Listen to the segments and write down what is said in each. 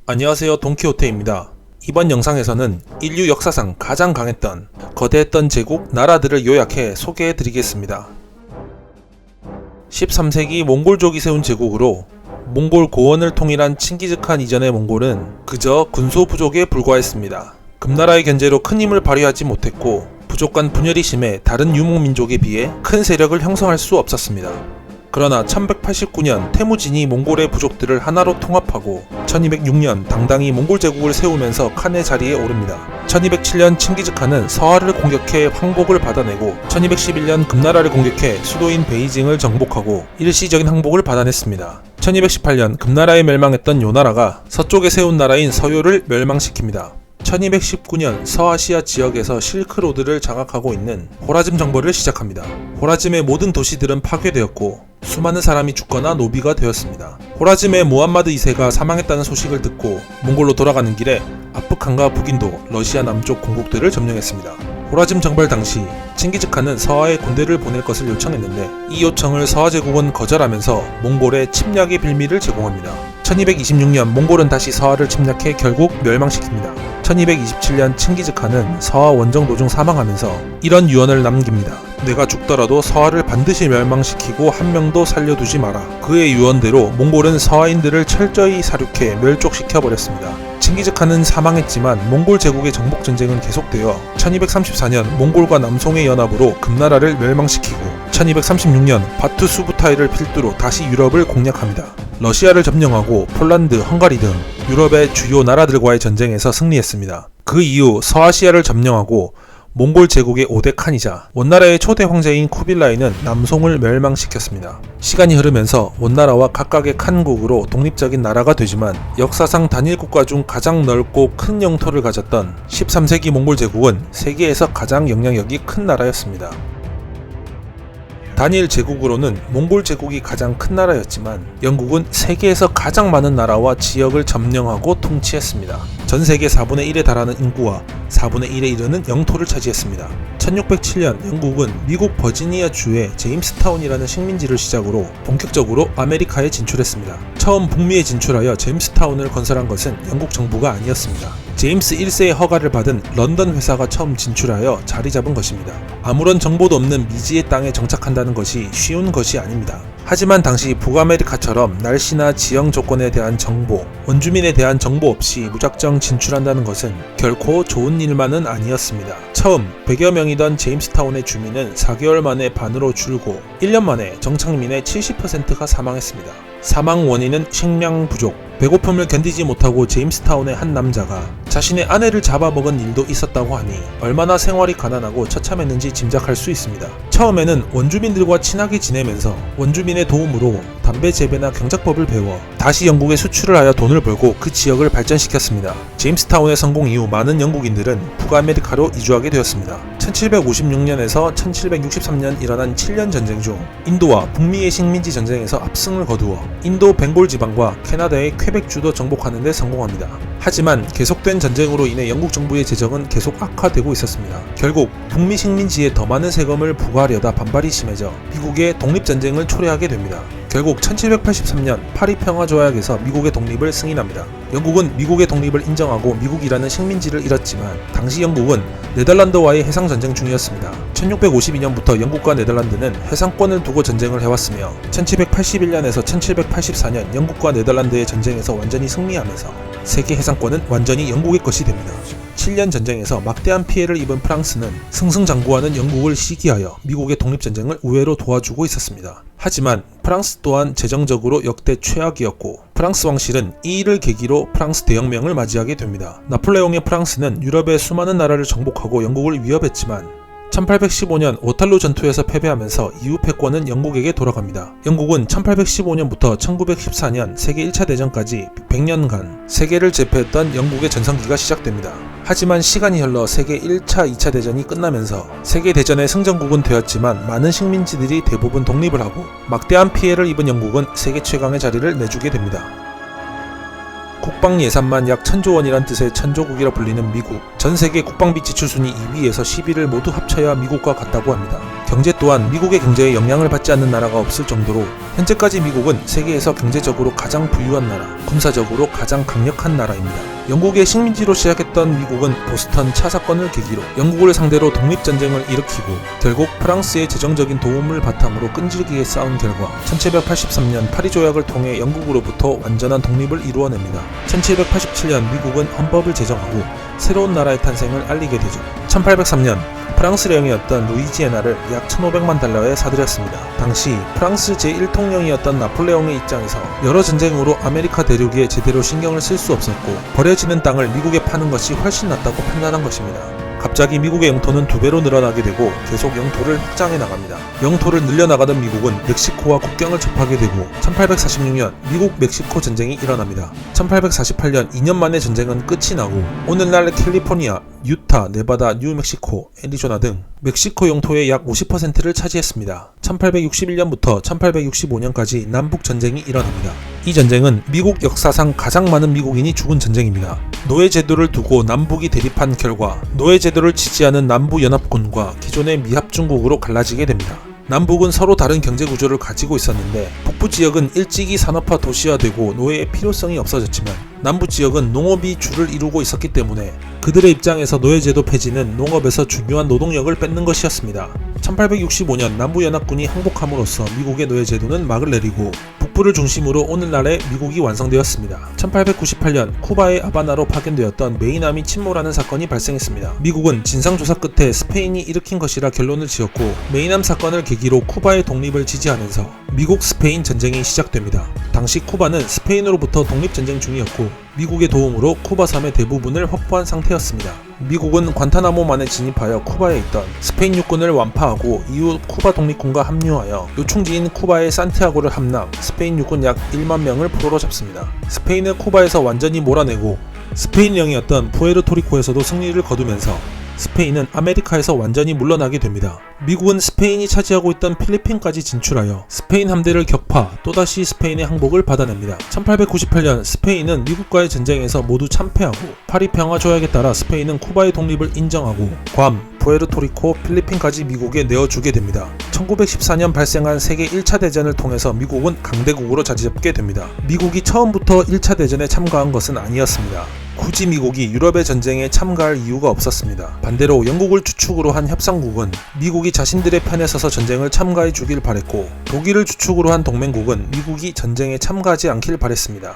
안녕하세요, 돈키호테입니다. 이번 영상에서는 인류 역사상 가장 강했던 거대했던 제국 나라들을 요약해 소개해드리겠습니다. 13세기 몽골족이 세운 제국으로 몽골 고원을 통일한 칭기즈칸 이전의 몽골은 그저 군소 부족에 불과했습니다. 금나라의 견제로 큰 힘을 발휘하지 못했고 부족 간 분열이 심해 다른 유목민족에 비해 큰 세력을 형성할 수 없었습니다. 그러나 1189년 태무진이 몽골의 부족들을 하나로 통합하고 1206년 당당히 몽골 제국을 세우면서 칸의 자리에 오릅니다. 1207년 칭기즈칸은 서하를 공격해 황복을 받아내고 1211년 금나라를 공격해 수도인 베이징을 정복하고 일시적인 항복을 받아냈습니다. 1218년 금나라에 멸망했던 요나라가 서쪽에 세운 나라인 서요를 멸망시킵니다. 1219년 서아시아 지역에서 실크로드를 장악하고 있는 호라즘 정벌을 시작합니다. 호라즘의 모든 도시들은 파괴되었고 수많은 사람이 죽거나 노비가 되었습니다. 호라즘의 무함마드 2세가 사망했다는 소식을 듣고 몽골로 돌아가는 길에 아프칸과 북인도, 러시아 남쪽 공국들을 점령했습니다. 호라즘 정벌 당시 칭기즈칸은 서하에 군대를 보낼 것을 요청했는데 이 요청을 서하 제국은 거절하면서 몽골에 침략의 빌미를 제공합니다. 1226년 몽골은 다시 서하를 침략해 결국 멸망시킵니다. 1227년 칭기즈칸은 서하 원정 도중 사망하면서 이런 유언을 남깁니다. 내가 죽더라도 서하를 반드시 멸망시키고 한 명도 살려두지 마라. 그의 유언대로 몽골은 서하인들을 철저히 사륙해 멸족시켜버렸습니다. 칭기즈칸은 사망했지만 몽골 제국의 정복 전쟁은 계속되어 1234년 몽골과 남송의 연합으로 금나라를 멸망시키고 1236년 바투 수부타이를 필두로 다시 유럽을 공략합니다. 러시아를 점령하고 폴란드, 헝가리 등 유럽의 주요 나라들과의 전쟁에서 승리했습니다. 그 이후 서아시아를 점령하고 몽골 제국의 5대 칸이자 원나라의 초대 황제인 쿠빌라이는 남송을 멸망시켰습니다. 시간이 흐르면서 원나라와 각각의 칸국으로 독립적인 나라가 되지만 역사상 단일 국가 중 가장 넓고 큰 영토를 가졌던 13세기 몽골 제국은 세계에서 가장 영향력이 큰 나라였습니다. 단일 제국으로는 몽골 제국이 가장 큰 나라였지만 영국은 세계에서 가장 많은 나라와 지역을 점령하고 통치했습니다. 전 세계 4분의 1에 달하는 인구와 4분의 1에 이르는 영토를 차지했습니다. 1607년 영국은 미국 버지니아 주의 제임스타운이라는 식민지를 시작으로 본격적으로 아메리카에 진출했습니다. 처음 북미에 진출하여 제임스타운을 건설한 것은 영국 정부가 아니었습니다. 제임스 1세의 허가를 받은 런던 회사가 처음 진출하여 자리 잡은 것입니다. 아무런 정보도 없는 미지의 땅에 정착한다는 것이 쉬운 것이 아닙니다. 하지만 당시 북아메리카처럼 날씨나 지형 조건에 대한 정보, 원주민에 대한 정보 없이 무작정 진출한다는 것은 결코 좋은 일만은 아니었습니다. 처음 100여 명이던 제임스타운의 주민은 4개월 만에 반으로 줄고 1년 만에 정착민의 70%가 사망했습니다. 사망 원인은 식량 부족, 배고픔을 견디지 못하고 제임스타운의 한 남자가 자신의 아내를 잡아먹은 일도 있었다고 하니 얼마나 생활이 가난하고 처참했는지 짐작할 수 있습니다. 처음에는 원주민들과 친하게 지내면서 원주민의 도움으로 담배 재배나 경작법을 배워 다시 영국에 수출을 하여 돈을 벌고 그 지역을 발전시켰습니다. 제임스타운의 성공 이후 많은 영국인들은 북아메리카로 이주하게 되었습니다. 1756년에서 1763년 일어난 7년 전쟁 중 인도와 북미의 식민지 전쟁에서 압승을 거두어 인도 벵골 지방과 캐나다의 퀘벡주도 정복하는 데 성공합니다. 하지만 계속된 전쟁으로 인해 영국 정부의 재정은 계속 악화되고 있었습니다. 결국 북미 식민지에 더 많은 세금을 부과하려다 반발이 심해져 미국의 독립전쟁을 초래하게 됩니다. 결국 1783년 파리 평화조약에서 미국의 독립을 승인합니다. 영국은 미국의 독립을 인정하고 미국이라는 식민지를 잃었지만 당시 영국은 네덜란드와의 해상전쟁 중이었습니다. 1652년부터 영국과 네덜란드는 해상권을 두고 전쟁을 해왔으며 1781년에서 1784년 영국과 네덜란드의 전쟁에서 완전히 승리하면서 세계 해상권은 완전히 영국의 것이 됩니다. 7년 전쟁에서 막대한 피해를 입은 프랑스는 승승장구하는 영국을 시기하여 미국의 독립전쟁을 우회로 도와주고 있었습니다. 하지만 프랑스 또한 재정적으로 역대 최악이었고 프랑스 왕실은 이 일을 계기로 프랑스 대혁명을 맞이하게 됩니다. 나폴레옹의 프랑스는 유럽의 수많은 나라를 정복하고 영국을 위협했지만 1815년 오탈루 전투에서 패배하면서 이후 패권은 영국에게 돌아갑니다. 영국은 1815년부터 1914년 세계 1차 대전까지 100년간 세계를 제패했던 영국의 전성기가 시작됩니다. 하지만 시간이 흘러 세계 1차, 2차 대전이 끝나면서 세계대전의 승전국은 되었지만 많은 식민지들이 대부분 독립을 하고 막대한 피해를 입은 영국은 세계 최강의 자리를 내주게 됩니다. 국방 예산만 약 1000조 원이란 뜻의 천조국이라 불리는 미국. 전 세계 국방비 지출 순위 2위에서 10위를 모두 합쳐야 미국과 같다고 합니다. 경제 또한 미국의 경제에 영향을 받지 않는 나라가 없을 정도로 현재까지 미국은 세계에서 경제적으로 가장 부유한 나라, 군사적으로 가장 강력한 나라입니다. 영국의 식민지로 시작했던 미국은 보스턴 차 사건을 계기로 영국을 상대로 독립전쟁을 일으키고 결국 프랑스의 재정적인 도움을 바탕으로 끈질기게 싸운 결과 1783년 파리 조약을 통해 영국으로부터 완전한 독립을 이루어냅니다. 1787년 미국은 헌법을 제정하고 새로운 나라의 탄생을 알리게 되죠. 1803년 프랑스 령이었던 루이지애나를 약 1500만 달러에 사들였습니다. 당시 프랑스 제1통령이었던 나폴레옹의 입장에서 여러 전쟁으로 아메리카 대륙에 제대로 신경을 쓸 수 없었고 버려지는 땅을 미국에 파는 것이 훨씬 낫다고 판단한 것입니다. 갑자기 미국의 영토는 2배로 늘어나게 되고 계속 영토를 확장해 나갑니다. 영토를 늘려나가던 미국은 멕시코와 국경을 접하게 되고 1846년 미국-멕시코 전쟁이 일어납니다. 1848년 2년 만에 전쟁은 끝이 나고 오늘날 캘리포니아, 유타, 네바다, 뉴멕시코, 애리조나 등 멕시코 영토의 약 50%를 차지했습니다. 1861년부터 1865년까지 남북전쟁이 일어납니다. 이 전쟁은 미국 역사상 가장 많은 미국인이 죽은 전쟁입니다. 노예제도를 두고 남북이 대립한 결과 노예제도를 지지하는 남부연합군과 기존의 미합중국으로 갈라지게 됩니다. 남북은 서로 다른 경제구조를 가지고 있었는데 북부 지역은 일찍이 산업화 도시화되고 노예의 필요성이 없어졌지만 남부 지역은 농업이 주를 이루고 있었기 때문에 그들의 입장에서 노예제도 폐지는 농업에서 중요한 노동력을 뺏는 것이었습니다. 1865년 남부연합군이 항복함으로써 미국의 노예제도는 막을 내리고 북부를 중심으로 오늘날의 미국이 완성되었습니다. 1898년 쿠바의 아바나로 파견되었던 메이남이 침몰하는 사건이 발생했습니다. 미국은 진상조사 끝에 스페인이 일으킨 것이라 결론을 지었고 메이남 사건을 계기로 쿠바의 독립을 지지하면서 미국 스페인 전쟁이 시작됩니다. 당시 쿠바는 스페인으로부터 독립전쟁 중이었고 미국의 도움으로 쿠바 섬의 대부분을 확보한 상태였습니다. 미국은 관타나모만에 진입하여 쿠바에 있던 스페인 육군을 완파하고 이후 쿠바 독립군과 합류하여 요충지인 쿠바의 산티아고를 함락, 스페인 육군 약 1만 명을 포로로 잡습니다. 스페인을 쿠바에서 완전히 몰아내고 스페인령이었던 푸에르토리코에서도 승리를 거두면서 스페인은 아메리카에서 완전히 물러나게 됩니다. 미국은 스페인이 차지하고 있던 필리핀까지 진출하여 스페인 함대를 격파, 또다시 스페인의 항복을 받아냅니다. 1898년 스페인은 미국과의 전쟁에서 모두 참패하고 파리 평화 조약에 따라 스페인은 쿠바의 독립을 인정하고 괌, 푸에르토리코, 필리핀까지 미국에 내어주게 됩니다. 1914년 발생한 세계 1차 대전을 통해서 미국은 강대국으로 자리잡게 됩니다. 미국이 처음부터 1차 대전에 참가한 것은 아니었습니다. 굳이 미국이 유럽의 전쟁에 참가할 이유가 없었습니다. 반대로 영국을 주축으로 한 협상국은 미국이 자신들의 편에 서서 전쟁을 참가해 주길 바랬고 독일을 주축으로 한 동맹국은 미국이 전쟁에 참가하지 않길 바랬습니다.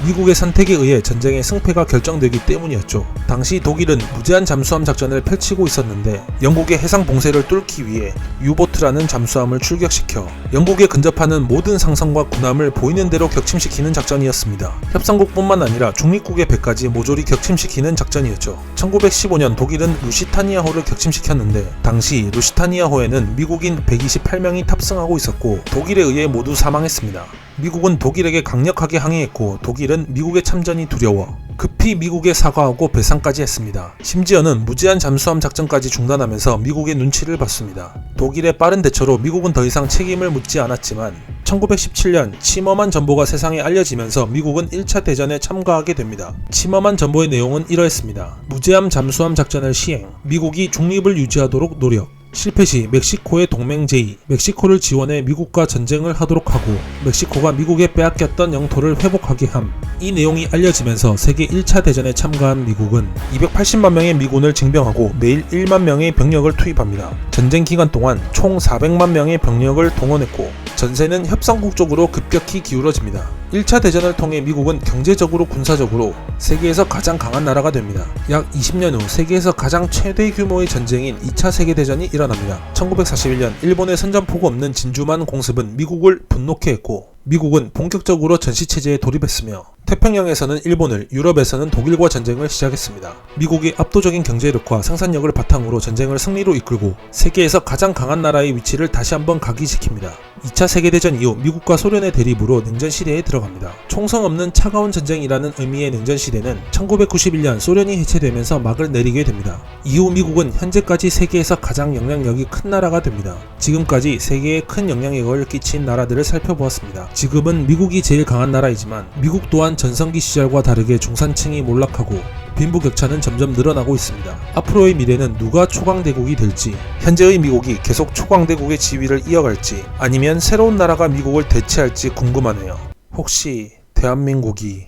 미국의 선택에 의해 전쟁의 승패가 결정되기 때문이었죠. 당시 독일은 무제한 잠수함 작전을 펼치고 있었는데 영국의 해상 봉쇄를 뚫기 위해 유보트라는 잠수함을 출격시켜 영국에 근접하는 모든 상선과 군함을 보이는 대로 격침시키는 작전이었습니다. 협상국뿐만 아니라 중립국의 배까지 모조리 격침시키는 작전이었죠. 1915년 독일은 루시타니아호를 격침시켰는데 당시 루시타니아호에는 미국인 128명이 탑승하고 있었고 독일에 의해 모두 사망했습니다. 미국은 독일에게 강력하게 항의했고 독일은 미국의 참전이 두려워 급히 미국에 사과하고 배상까지 했습니다. 심지어는 무제한 잠수함 작전까지 중단하면서 미국의 눈치를 봤습니다. 독일의 빠른 대처로 미국은 더 이상 책임을 묻지 않았지만 1917년 침엄한 전보가 세상에 알려지면서 미국은 1차 대전에 참가하게 됩니다. 침엄한 전보의 내용은 이러했습니다. 무제한 잠수함 작전을 시행, 미국이 중립을 유지하도록 노력, 실패 시 멕시코의 동맹 제의, 멕시코를 지원해 미국과 전쟁을 하도록 하고 멕시코가 미국에 빼앗겼던 영토를 회복하게 함. 이 내용이 알려지면서 세계 1차 대전에 참가한 미국은 280만 명의 미군을 징병하고 매일 1만 명의 병력을 투입합니다. 전쟁 기간 동안 총 400만 명의 병력을 동원했고 전세는 협상국 쪽으로 급격히 기울어집니다. 1차 대전을 통해 미국은 경제적으로 군사적으로 세계에서 가장 강한 나라가 됩니다. 약 20년 후 세계에서 가장 최대 규모의 전쟁인 2차 세계대전이 일어납니다. 1941년 일본의 선전포고 없는 진주만 공습은 미국을 분노케 했고 미국은 본격적으로 전시체제에 돌입했으며 태평양에서는 일본을, 유럽에서는 독일과 전쟁을 시작했습니다. 미국이 압도적인 경제력과 생산력을 바탕으로 전쟁을 승리로 이끌고 세계에서 가장 강한 나라의 위치를 다시 한번 각인시킵니다. 2차 세계대전 이후 미국과 소련의 대립으로 냉전시대에 들어갑니다. 총성 없는 차가운 전쟁이라는 의미의 냉전시대는 1991년 소련이 해체되면서 막을 내리게 됩니다. 이후 미국은 현재까지 세계에서 가장 영향력이 큰 나라가 됩니다. 지금까지 세계에 큰 영향력을 끼친 나라들을 살펴보았습니다. 지금은 미국이 제일 강한 나라이지만 미국 또한 하지만 전성기 시절과 다르게 중산층이 몰락하고 빈부격차는 점점 늘어나고 있습니다. 앞으로의 미래는 누가 초강대국이 될지, 현재의 미국이 계속 초강대국의 지위를 이어갈지, 아니면 새로운 나라가 미국을 대체할지 궁금하네요. 혹시 대한민국이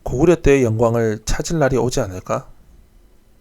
고구려 때의 영광을 찾을 날이 오지 않을까?